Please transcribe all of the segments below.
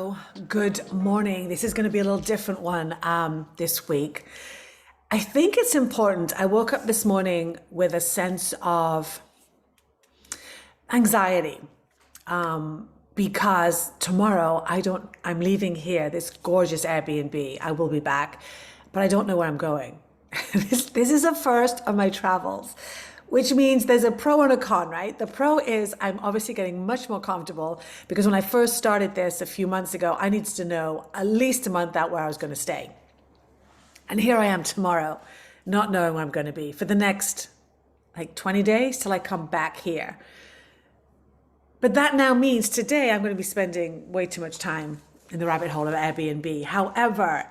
Hello, good morning. This is going to be a little different one this week. I think it's important. I woke up this morning with a sense of anxiety because tomorrow I'm leaving here, this gorgeous Airbnb. I will be back, but I don't know where I'm going. This is the first of my travels, which means there's a pro and a con, right? The pro is I'm obviously getting much more comfortable because when I first started this a few months ago, I needed to know at least a month out where I was going to stay. And here I am tomorrow, not knowing where I'm going to be for the next 20 days till I come back here. But that now means today I'm going to be spending way too much time in the rabbit hole of Airbnb. However,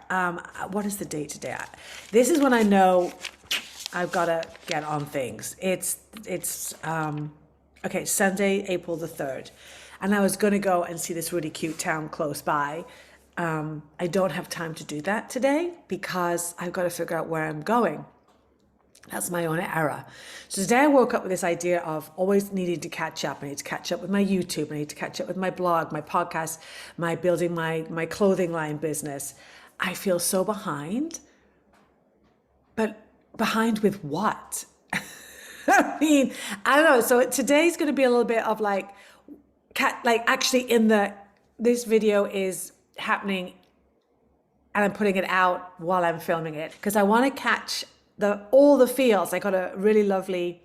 what is the date today? This is when I know I've got to get on things. It's Sunday, April the 3rd. And I was going to go and see this really cute town close by. I don't have time to do that today because I've got to figure out where I'm going. That's my own error. So today I woke up with this idea of always needing to catch up. I need to catch up with my YouTube. I need to catch up with my blog, my podcast, my building my clothing line business. I feel so behind. But behind with what? I mean, I don't know. So today's going to be a little bit of actually this video is happening and I'm putting it out while I'm filming it because I want to catch all the feels. I got a really lovely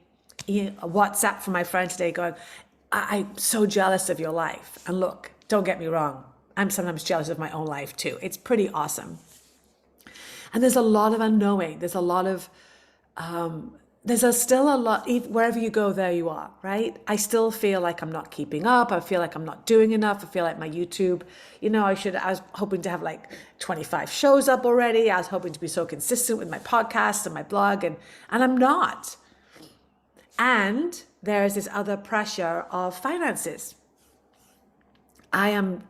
WhatsApp from my friend today going, I'm so jealous of your life. And look, don't get me wrong. I'm sometimes jealous of my own life too. It's pretty awesome. And there's a lot of unknowing. There's a lot of, still a lot, wherever you go, there you are, right? I still feel like I'm not keeping up. I feel like I'm not doing enough. I feel like my YouTube, I was hoping to have 25 shows up already. I was hoping to be so consistent with my podcast and my blog and I'm not. And there is this other pressure of finances. I am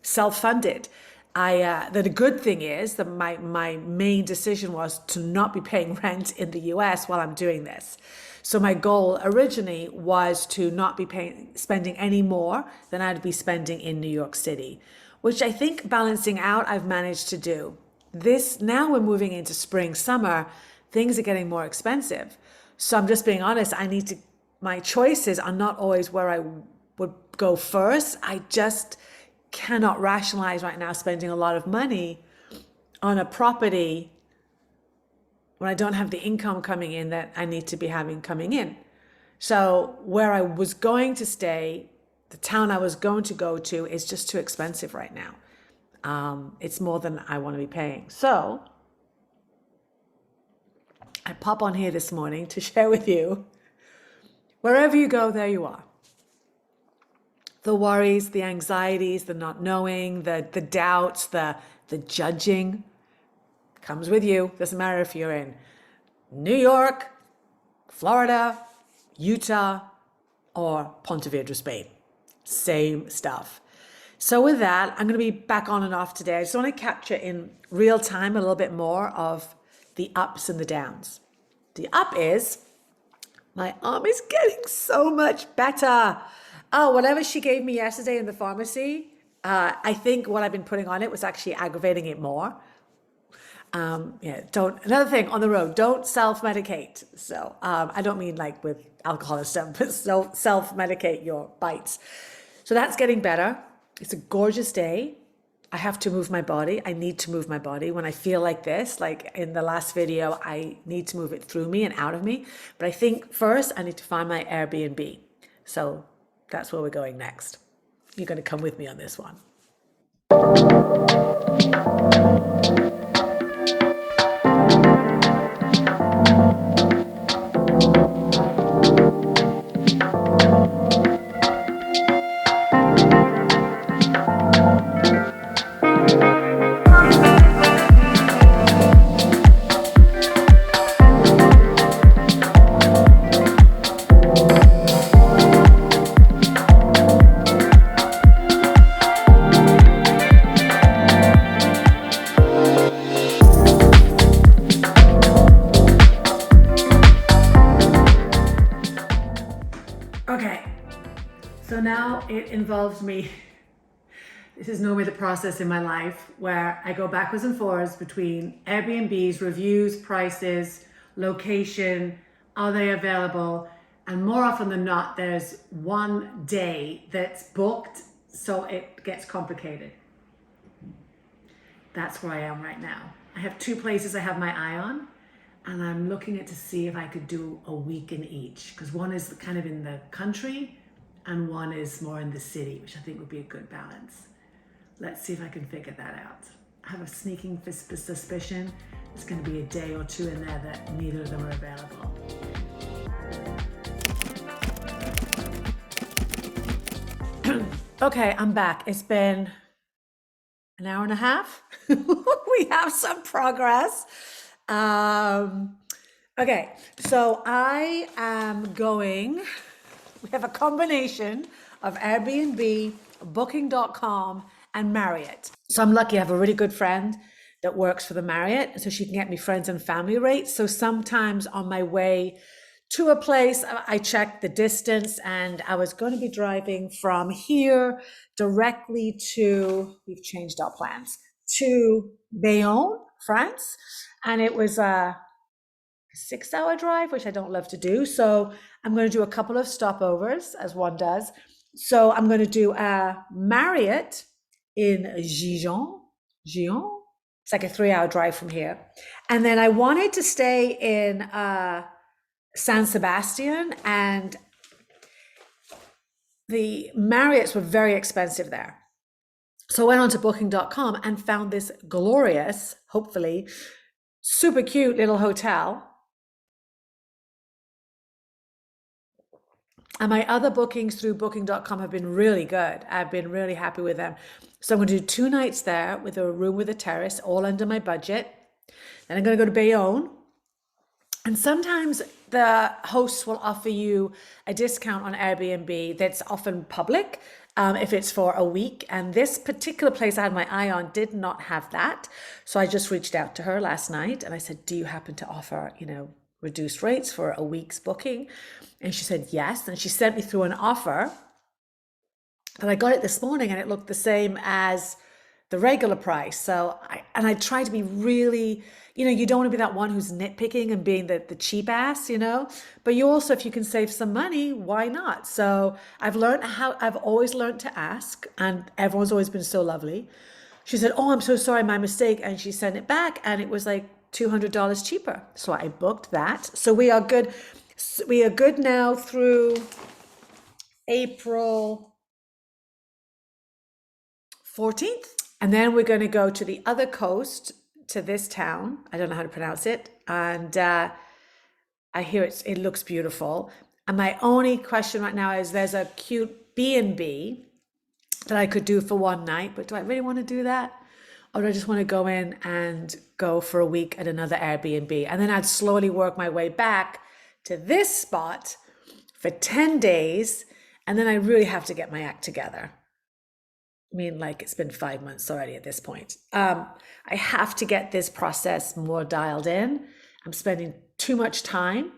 self-funded. The good thing is that my main decision was to not be paying rent in the US while I'm doing this. So my goal originally was to not be spending any more than I'd be spending in New York City, which I think balancing out, I've managed to do. Now we're moving into spring, summer, things are getting more expensive. So I'm just being honest, my choices are not always where I would go first. I just cannot rationalize right now spending a lot of money on a property when I don't have the income coming in that I need to be having coming in. So where I was going to stay, the town I was going to go to is just too expensive right now. It's more than I want to be paying. So I pop on here this morning to share with you, wherever you go, there you are. The worries, the anxieties, the not knowing, the doubts, the judging comes with you. Doesn't matter if you're in New York, Florida, Utah, or Ponte Vedra, Spain. Same stuff. So with that, I'm going to be back on and off today. I just want to capture in real time a little bit more of the ups and the downs. The up is my arm is getting so much better. Oh, whatever she gave me yesterday in the pharmacy, I think what I've been putting on it was actually aggravating it more. Another thing on the road, don't self-medicate. So I don't mean with alcohol and stuff, but self-medicate your bites. So that's getting better. It's a gorgeous day. I have to move my body. I need to move my body when I feel like this. Like in the last video, I need to move it through me and out of me. But I think first I need to find my Airbnb. So that's where we're going next. You're going to come with me on this one. So now it involves me This is normally the process in my life where I go backwards and forwards between Airbnbs, reviews, prices, location, are they available? And more often than not, there's one day that's booked, so it gets complicated. That's where I am right now. I have two places I have my eye on, and I'm looking at to see if I could do a week in each, because one is kind of in the country and one is more in the city, which I think would be a good balance. Let's see if I can figure that out. I have a sneaking suspicion there's going to be a day or two in there that neither of them are available. Okay, I'm back. It's been an hour and a half. We have some progress. Okay, so I am going, we have a combination of Airbnb, Booking.com, and Marriott. So I'm lucky I have a really good friend that works for the Marriott, so she can get me friends and family rates. So sometimes on my way to a place, I check the distance, and I was going to be driving from here directly to, we've changed our plans, to Bayonne, France. And it was a 6-hour drive, which I don't love to do. So I'm going to do a couple of stopovers, as one does. So I'm going to do a Marriott in Gijón. It's like a 3-hour drive from here. And then I wanted to stay in San Sebastian, and the Marriotts were very expensive there. So I went on to Booking.com and found this glorious, hopefully, super cute little hotel. And my other bookings through Booking.com have been really good. I've been really happy with them. So I'm going to do 2 nights there with a room with a terrace, all under my budget. Then I'm going to go to Bayonne. And sometimes the hosts will offer you a discount on Airbnb that's often public if it's for a week. And this particular place I had my eye on did not have that. So I just reached out to her last night and I said, do you happen to offer, reduced rates for a week's booking? And she said, yes. And she sent me through an offer. But I got it this morning and it looked the same as the regular price. So I try to be really, you don't want to be that one who's nitpicking and being the cheap ass, but you also, if you can save some money, why not? So I've always learned to ask, and everyone's always been so lovely. She said, oh, I'm so sorry, my mistake. And she sent it back and it was like $200 cheaper. So I booked that. So we are good. We are good now through April 14th. And then we're going to go to the other coast, to this town. I don't know how to pronounce it. And I hear it looks beautiful. And my only question right now is there's a cute B&B that I could do for one night, but do I really want to do that? Or do I just want to go in and go for a week at another Airbnb? And then I'd slowly work my way back to this spot for 10 days. And then I really have to get my act together. I mean, like, it's been 5 months already at this point. I have to get this process more dialed in. I'm spending too much time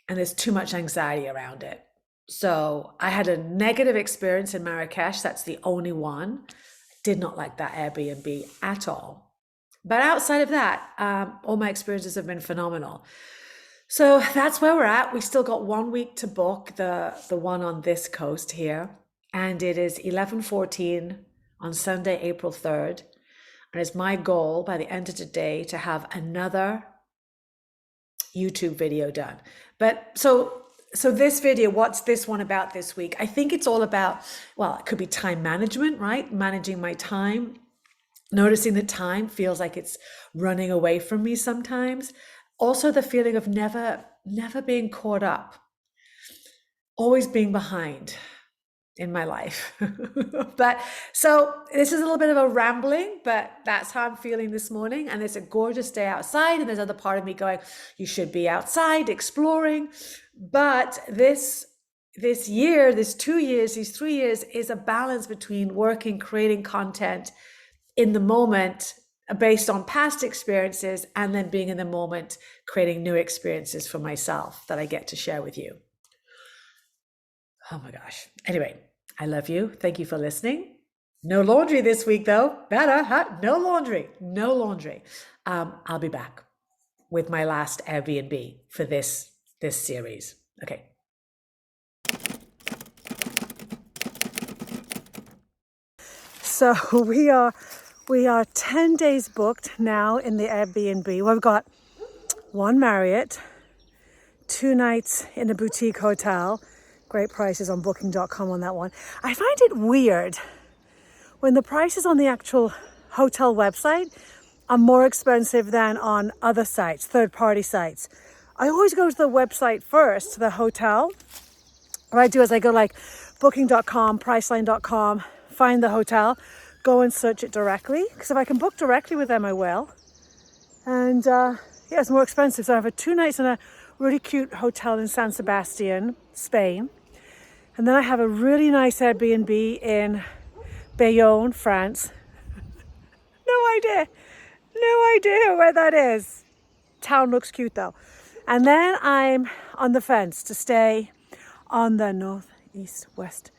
and there's too much anxiety around it. So I had a negative experience in Marrakesh. That's the only one. I did not like that Airbnb at all. But outside of that, all my experiences have been phenomenal. So that's where we're at. We still got 1 week to book the one on this coast here. And it is 11:14 on Sunday, April 3rd. And it's my goal by the end of today to have another YouTube video done. But so this video, what's this one about this week? I think it's all about, well, it could be time management, right? Managing my time, noticing that time feels like it's running away from me sometimes. Also the feeling of never being caught up, always being behind in my life. But so this is a little bit of a rambling, but that's how I'm feeling this morning. And it's a gorgeous day outside. And there's another part of me going, you should be outside exploring. But this 2 years, these 3 years is a balance between working, creating content in the moment based on past experiences, and then being in the moment, creating new experiences for myself that I get to share with you. Oh my gosh. Anyway, I love you. Thank you for listening. No laundry this week, though. Better, huh? No laundry. No laundry. I'll be back with my last Airbnb for this series. Okay. So we are 10 days booked now in the Airbnb. Well, we've got one Marriott, 2 nights in a boutique hotel. Great prices on booking.com on that one. I find it weird when the prices on the actual hotel website are more expensive than on other sites, third-party sites. I always go to the website first, to the hotel. What I do is I go like booking.com, priceline.com, find the hotel, go and search it directly. Because if I can book directly with them, I will. And yeah, it's more expensive. So I have a 2 nights in a really cute hotel in San Sebastian, Spain. And then I have a really nice Airbnb in Bayonne, France. No idea where that is. Town looks cute though. And then I'm on the fence to stay on the north, east, west.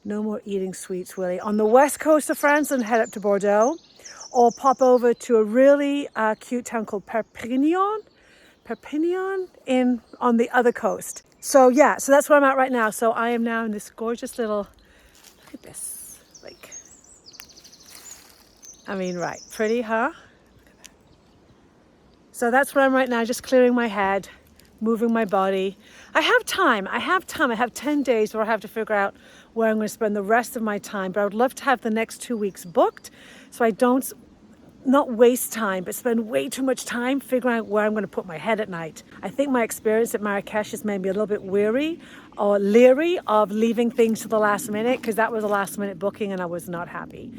No more eating sweets, Willie. On the west coast of France and head up to Bordeaux, or pop over to a really cute town called Perpignan on the other coast. So yeah, so that's where I'm at right now. So I am now in this gorgeous little, look at this, like, I mean, right, pretty, huh? Look at that. So that's where I'm right now, just clearing my head, moving my body. I have time. I have 10 days where I have to figure out where I'm going to spend the rest of my time. But I would love to have the next 2 weeks booked so I don't not waste time, but spend way too much time figuring out where I'm going to put my head at night. I think my experience at Marrakesh has made me a little bit weary or leery of leaving things to the last minute, because that was a last minute booking and I was not happy.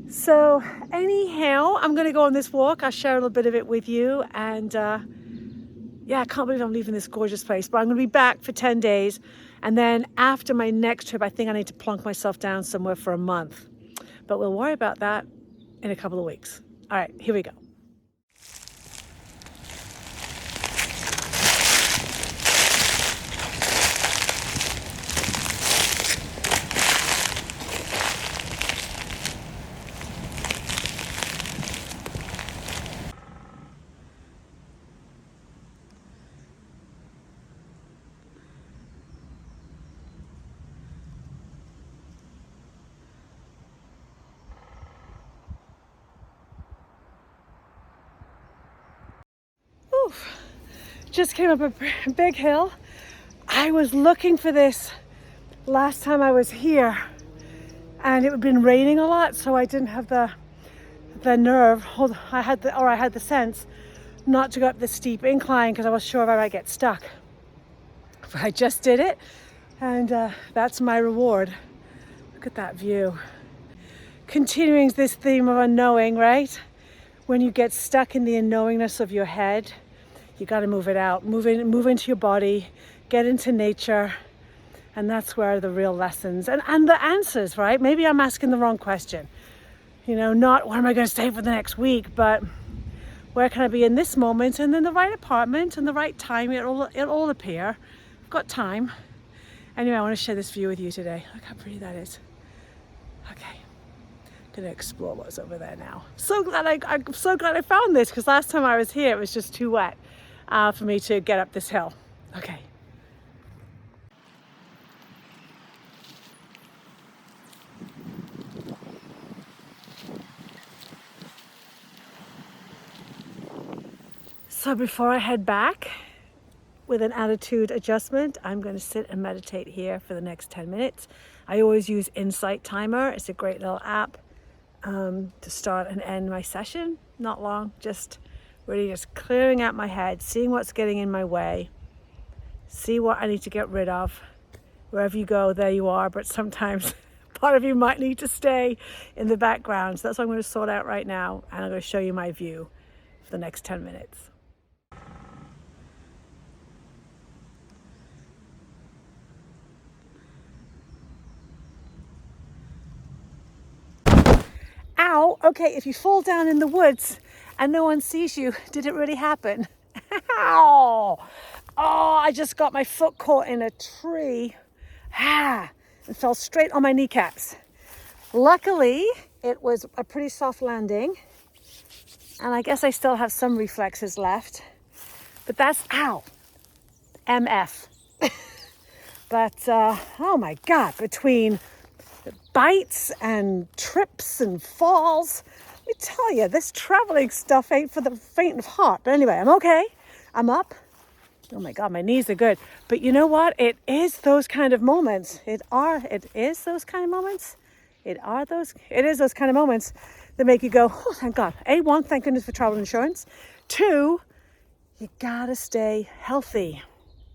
So anyhow, I'm going to go on this walk. I'll share a little bit of it with you. And yeah, I can't believe I'm leaving this gorgeous place, but I'm going to be back for 10 days. And then after my next trip, I think I need to plunk myself down somewhere for a month. But we'll worry about that in a couple of weeks. All right, here we go. Oof. Just came up a big hill. I was looking for this last time I was here, and it had been raining a lot, so I didn't have the nerve. I had the sense not to go up the steep incline because I was sure I might get stuck. But I just did it, and that's my reward. Look at that view. Continuing this theme of unknowing, right? When you get stuck in the unknowingness of your head, you got to move it out, move into your body, get into nature. And that's where the real lessons and the answers, right? Maybe I'm asking the wrong question. You know, not what am I going to stay for the next week, but where can I be in this moment, and then the right apartment and the right time, it'll all appear. I've got time. Anyway, I want to share this view with you today. Look how pretty that is. Okay. Gonna explore what's over there now. I'm so glad I found this, because last time I was here it was just too wet for me to get up this hill. Okay. So before I head back with an attitude adjustment, I'm going to sit and meditate here for the next 10 minutes. I always use Insight Timer. It's a great little app to start and end my session. Not long, just really just clearing out my head, seeing what's getting in my way, see what I need to get rid of. Wherever you go, there you are, but sometimes part of you might need to stay in the background. So that's what I'm going to sort out right now, and I'm going to show you my view for the next 10 minutes. Ow, okay, if you fall down in the woods and no one sees you, did it really happen? Ow! Oh, I just got my foot caught in a tree and fell straight on my kneecaps. Luckily, it was a pretty soft landing, and I guess I still have some reflexes left, but that's, ow, MF. But, oh my God, between bites and trips and falls, let me tell you, this traveling stuff ain't for the faint of heart. But anyway, I'm okay. I'm up. Oh my God, my knees are good. But you know what? It is those kind of moments. It is those kind of moments. It is those kind of moments that make you go, oh, thank God. A, one, thank goodness for travel insurance. Two, you gotta stay healthy.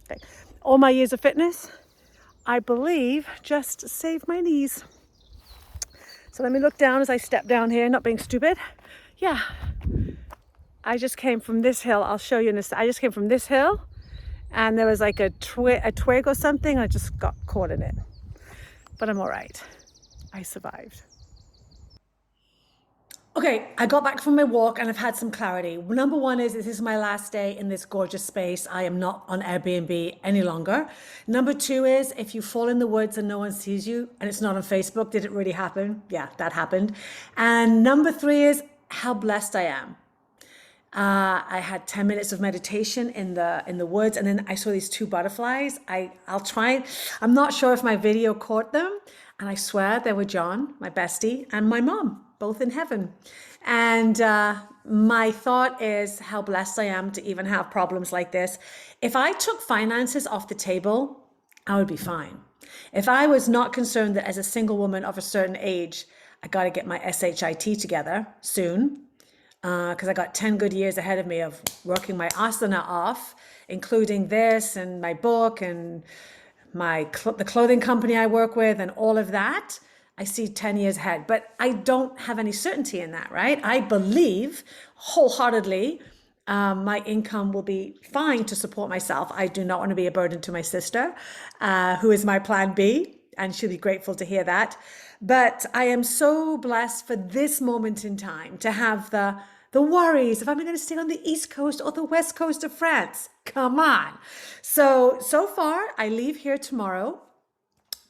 Okay. All my years of fitness, I believe, just saved my knees. So let me look down as I step down here, not being stupid. Yeah, I just came from this hill. I'll show you in this. I just came from this hill, and there was like a twig or something. I just got caught in it, but I'm all right. I survived. Okay, I got back from my walk and I've had some clarity. Number one is this is my last day in this gorgeous space. I am not on Airbnb any longer. Number two is if you fall in the woods and no one sees you and it's not on Facebook, did it really happen? Yeah, that happened. And number three is how blessed I am. I had 10 minutes of meditation in the woods, and then I saw these two butterflies. I'll try. I'm not sure if my video caught them, and I swear they were John, my bestie, and my mom, both in heaven. And my thought is how blessed I am to even have problems like this. If I took finances off the table, I would be fine. If I was not concerned that as a single woman of a certain age, I got to get my SHIT together soon, because I got 10 good years ahead of me of working my asana off, including this and my book and the clothing company I work with and all of that. I see 10 years ahead, but I don't have any certainty in that, right? I believe wholeheartedly my income will be fine to support myself. I do not want to be a burden to my sister, who is my plan B, and she'll be grateful to hear that. But I am so blessed for this moment in time to have the worries if I'm going to stay on the East Coast or the West Coast of France. Come on. So far, I leave here tomorrow.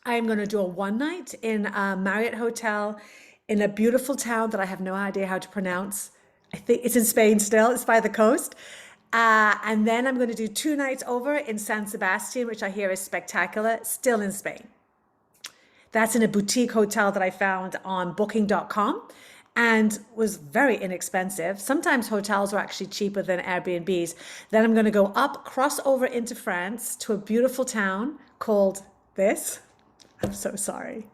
I am going to do a one night in a Marriott hotel in a beautiful town that I have no idea how to pronounce. I think it's in Spain still. It's by the coast. And then I'm going to do 2 nights over in San Sebastian, which I hear is spectacular, still in Spain. That's in a boutique hotel that I found on booking.com and was very inexpensive. Sometimes hotels are actually cheaper than Airbnbs. Then I'm going to go up, cross over into France to a beautiful town called this. I'm so sorry.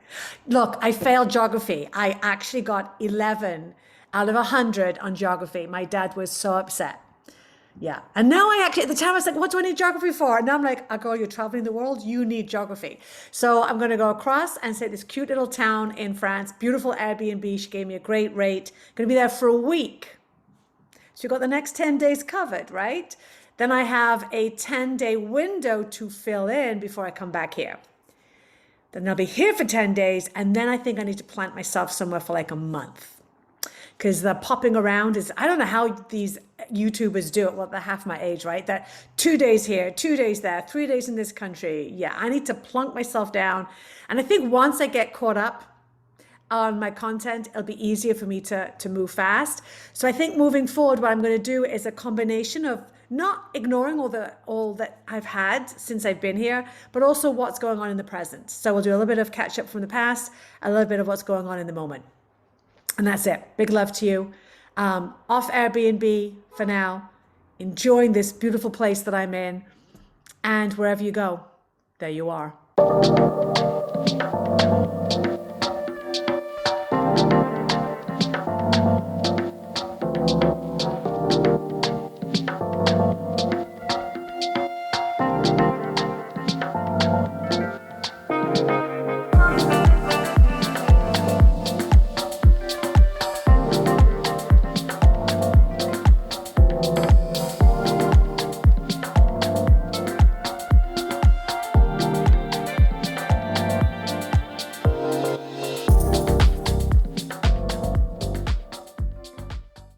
Look, I failed geography. I actually got 11 out of 100 on geography. My dad was so upset. Yeah. And now at the time I was like, what do I need geography for? And now I'm like, girl, you're traveling the world. You need geography. So I'm going to go across and say this cute little town in France, beautiful Airbnb. She gave me a great rate. Going to be there for a week. So you got the next 10 days covered, right? Then I have a 10-day window to fill in before I come back here. Then I'll be here for 10 days. And then I think I need to plant myself somewhere for like a month. Because the popping around is, I don't know how these YouTubers do it. Well, they're half my age, right? That 2 days here, 2 days there, 3 days in this country. Yeah, I need to plunk myself down. And I think once I get caught up on my content, it'll be easier for me to move fast. So I think moving forward, what I'm going to do is a combination of not ignoring all that I've had since I've been here, but also what's going on in the present. So we'll do a little bit of catch up from the past, a little bit of what's going on in the moment. And that's it. Big love to you. Off Airbnb for now, enjoying this beautiful place that I'm in. And wherever you go, there you are.